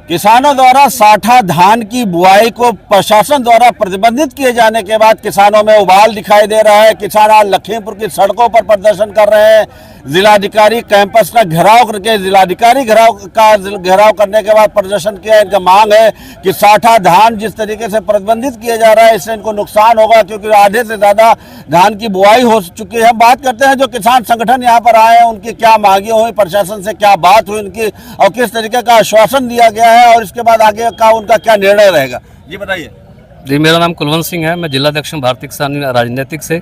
किसानों द्वारा साठा धान की बुआई को प्रशासन द्वारा प्रतिबंधित किए जाने के बाद किसानों में उबाल दिखाई दे रहा है। किसान आज लखीमपुर की सड़कों पर प्रदर्शन कर रहे हैं। जिलाधिकारी कैंपस का घेराव करके जिलाधिकारी घेराव करने के बाद प्रदर्शन किया। इनका मांग है कि साठा धान जिस तरीके से प्रतिबंधित किया जा रहा है इससे इनको नुकसान होगा, क्योंकि आधे से ज्यादा धान की बुआई हो चुकी है। हम बात करते हैं जो किसान संगठन यहाँ पर आए हैं, उनकी क्या मांगे हुई, प्रशासन से क्या बात हुई उनकी और किस तरीके का आश्वासन दिया गया है और इसके बाद आगे का उनका क्या निर्णय रहेगा, जी बताइए। जी, मेरा नाम कुलवंत सिंह है। मैं जिलाध्यक्ष भारतीय किसान राजनीतिक से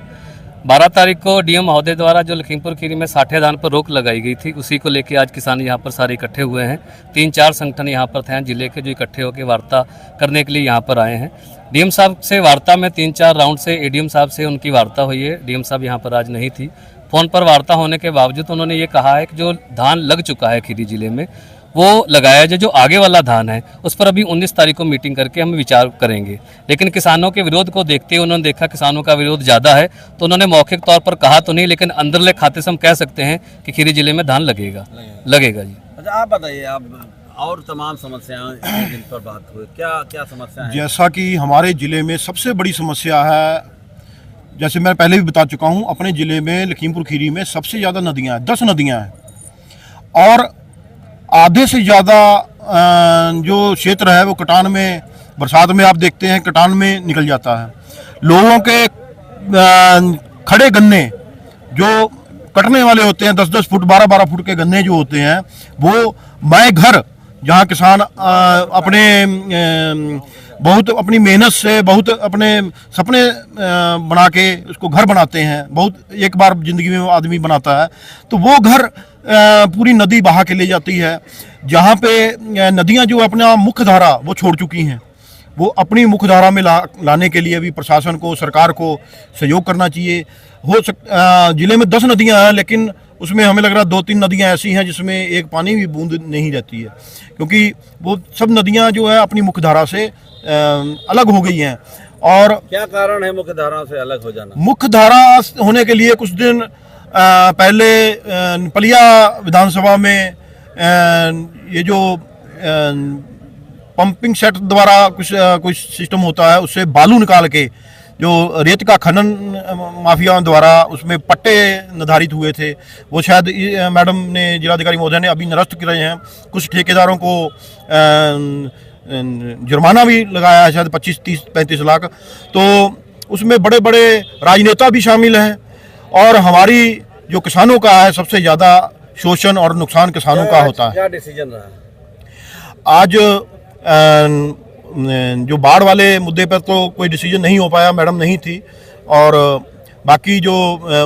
12 तारीख को डीएम महोदय द्वारा जो लखीमपुर खीरी में साठे धान पर रोक लगाई गई थी, उसी को लेकर आज किसान यहाँ पर सारे इकट्ठे हुए हैं। 3-4 संगठन यहाँ पर थे जिले के, जो इकट्ठे होकर वार्ता करने के लिए यहाँ पर आए हैं। डीएम साहब से वार्ता में 3-4 राउंड से एडीएम साहब से उनकी वार्ता हुई है। डीएम साहब यहाँ पर आज नहीं थी। फ़ोन पर वार्ता होने के बावजूद उन्होंने ये कहा है कि जो धान लग चुका है खीरी जिले में वो लगाया जाए, जो आगे वाला धान है उस पर अभी 19 तारीख को मीटिंग करके हम विचार करेंगे। लेकिन किसानों के विरोध को देखते हुए उन्होंने देखा किसानों का विरोध ज़्यादा है, तो उन्होंने मौखिक तौर पर कहा तो नहीं, लेकिन अंदरले खाते से हम कह सकते हैं कि खीरी जिले में धान लगेगा जी। अच्छा, आप बताइए, आप और तमाम समस्याएं जिन पर बात हुई, क्या समस्या है? जैसा कि हमारे ज़िले में सबसे बड़ी समस्या है, जैसे मैं पहले भी बता चुका हूँ, अपने ज़िले में लखीमपुर खीरी में सबसे ज़्यादा नदियाँ हैं, 10 नदियाँ हैं और आधे से ज़्यादा जो क्षेत्र है वो कटान में, बरसात में आप देखते हैं कटान में निकल जाता है। लोगों के खड़े गन्ने जो कटने वाले होते हैं, 10-10 फुट 12-12 फुट के गन्ने जो होते हैं, वो मैं घर जहाँ किसान अपने बहुत अपनी मेहनत से बहुत अपने सपने बना के उसको घर बनाते हैं, बहुत एक बार ज़िंदगी में आदमी बनाता है, तो वो घर पूरी नदी बहा के ले जाती है। जहाँ पे नदियाँ जो अपना मुख्य धारा वो छोड़ चुकी हैं, वो अपनी मुख्य धारा में लाने के लिए भी प्रशासन को, सरकार को सहयोग करना चाहिए। ज़िले में 10 नदियाँ हैं, लेकिन उसमें हमें लग रहा है 2-3 नदियाँ ऐसी हैं जिसमें एक पानी भी बूंद नहीं रहती है, क्योंकि वो सब नदियाँ जो है अपनी मुख्य धारा से अलग हो गई हैं। और क्या कारण है मुख्य धारा से अलग हो जाना? मुख्य धारा होने के लिए कुछ दिन पहले पलिया विधानसभा में ये जो पंपिंग सेट द्वारा कुछ सिस्टम होता है, उससे बालू निकाल के जो रेत का खनन माफिया द्वारा उसमें पट्टे निर्धारित हुए थे, वो शायद मैडम ने, जिलाधिकारी महोदय ने अभी निरस्त कर रहे हैं। कुछ ठेकेदारों को जुर्माना भी लगाया है, शायद 25-30-35 लाख। तो उसमें बड़े बड़े राजनेता भी शामिल हैं और हमारी जो किसानों का है सबसे ज़्यादा शोषण और नुकसान किसानों का होता है। क्या डिसीजन रहा? आज जो बाढ़ वाले मुद्दे पर तो कोई डिसीजन नहीं हो पाया, मैडम नहीं थी, और बाकी जो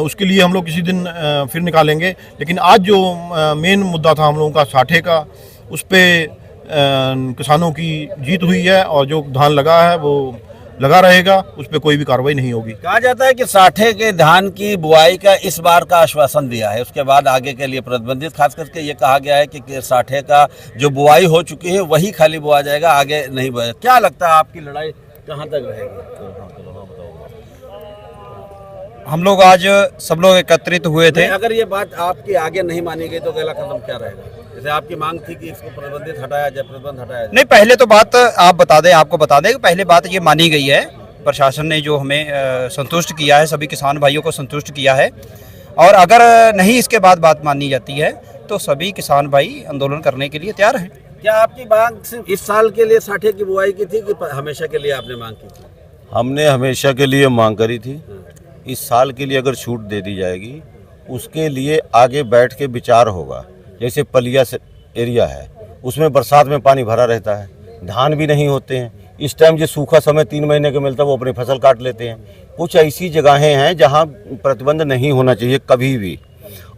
उसके लिए हम लोग किसी दिन फिर निकालेंगे। लेकिन आज जो मेन मुद्दा था हम लोगों का साठे का, उस पर किसानों की जीत हुई है और जो धान लगा है वो लगा रहेगा, उस पर कोई भी कार्रवाई नहीं होगी। कहा जाता है कि साठे के धान की बुआई का इस बार का आश्वासन दिया है, उसके बाद आगे के लिए प्रतिबंधित, खास करके ये कहा गया है कि साठे का जो बुआई हो चुकी है वही खाली बुआ जाएगा, आगे नहीं बुआ। क्या लगता है आपकी लड़ाई कहाँ तक रहेगी? हम लोग आज सब लोग एकत्रित हुए थे। अगर ये बात आपकी आगे नहीं मानी गई तो अगला कदम क्या रहेगा? जैसे आपकी मांग थी कि इसको प्रतिबंधित हटाया जाए, प्रतिबंध हटाया जाए। नहीं, पहले तो बात आप बता दें, आपको बता दें कि पहले बात ये मानी गई है, प्रशासन ने जो हमें संतुष्ट किया है, सभी किसान भाइयों को संतुष्ट किया है। और अगर नहीं इसके बाद बात मानी जाती है तो सभी किसान भाई आंदोलन करने के लिए तैयार हैं। क्या आपकी मांग सिर्फ इस साल के लिए साठे की बुआई की थी कि हमेशा के लिए आपने मांग की थी? हमने हमेशा के लिए मांग करी थी। इस साल के लिए अगर छूट दे दी जाएगी, उसके लिए आगे बैठ के विचार होगा। जैसे पलिया एरिया है, उसमें बरसात में पानी भरा रहता है, धान भी नहीं होते हैं। इस टाइम जो सूखा समय 3 महीने का मिलता है वो अपनी फसल काट लेते हैं। कुछ ऐसी जगहें हैं जहां प्रतिबंध नहीं होना चाहिए कभी भी।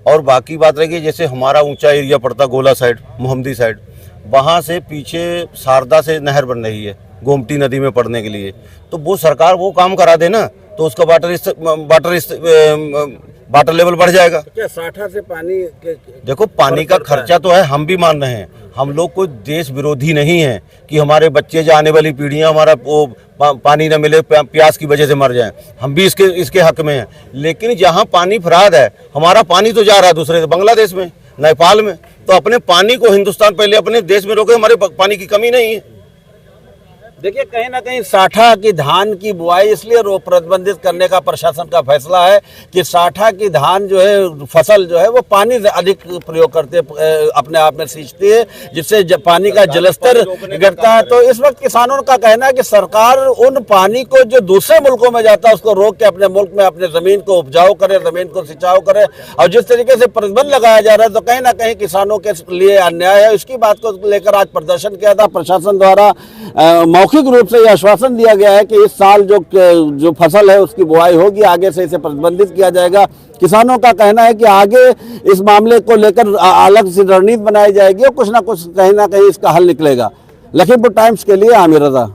और बाकी बात रहेगी, जैसे हमारा ऊंचा एरिया पड़ता गोला साइड, मोहम्मदी साइड, वहाँ से पीछे शारदा से नहर बन रही है गोमती नदी में पड़ने के लिए, तो वो सरकार वो काम करा दे ना, तो उसका वाटर लेवल बढ़ जाएगा। क्या साठा से पानी देखो, पानी का खर्चा तो है, हम भी मान रहे हैं। हम लोग कोई देश विरोधी नहीं है कि हमारे बच्चे, जो आने वाली पीढ़ियां, हमारा वो पानी न मिले, प्यास की वजह से मर जाएं, हम भी इसके हक में हैं। लेकिन जहां पानी फराद है, हमारा पानी तो जा रहा है दूसरे बांग्लादेश में, नेपाल में, तो अपने पानी को हिंदुस्तान पहले अपने देश में रोके, हमारे पानी की कमी नहीं है। देखिए कहीं ना कहीं साठा की धान की बुआई इसलिए रोक प्रतिबंधित करने का प्रशासन का फैसला है कि साठा की धान जो है फसल जो है वो पानी अधिक प्रयोग करते अपने आप में सींचती है, जिससे पानी का जलस्तर गिरता है। तो इस वक्त किसानों का कहना है कि सरकार उन पानी को जो दूसरे मुल्कों में जाता है उसको रोक के अपने मुल्क में अपने जमीन को उपजाऊ करे, जमीन को सिंचाऊ करे। और जिस तरीके से प्रतिबंध लगाया जा रहा है तो कहीं ना कहीं किसानों के लिए अन्याय है। इसकी बात को लेकर आज प्रदर्शन किया था। प्रशासन द्वारा मौखिक रूप से यह आश्वासन दिया गया है कि इस साल जो फसल है उसकी बुआई होगी, आगे से इसे प्रतिबंधित किया जाएगा। किसानों का कहना है कि आगे इस मामले को लेकर अलग से रणनीति बनाई जाएगी और कुछ ना कुछ कहीं ना कहीं इसका हल निकलेगा। लखीमपुर टाइम्स के लिए आमिर रजा।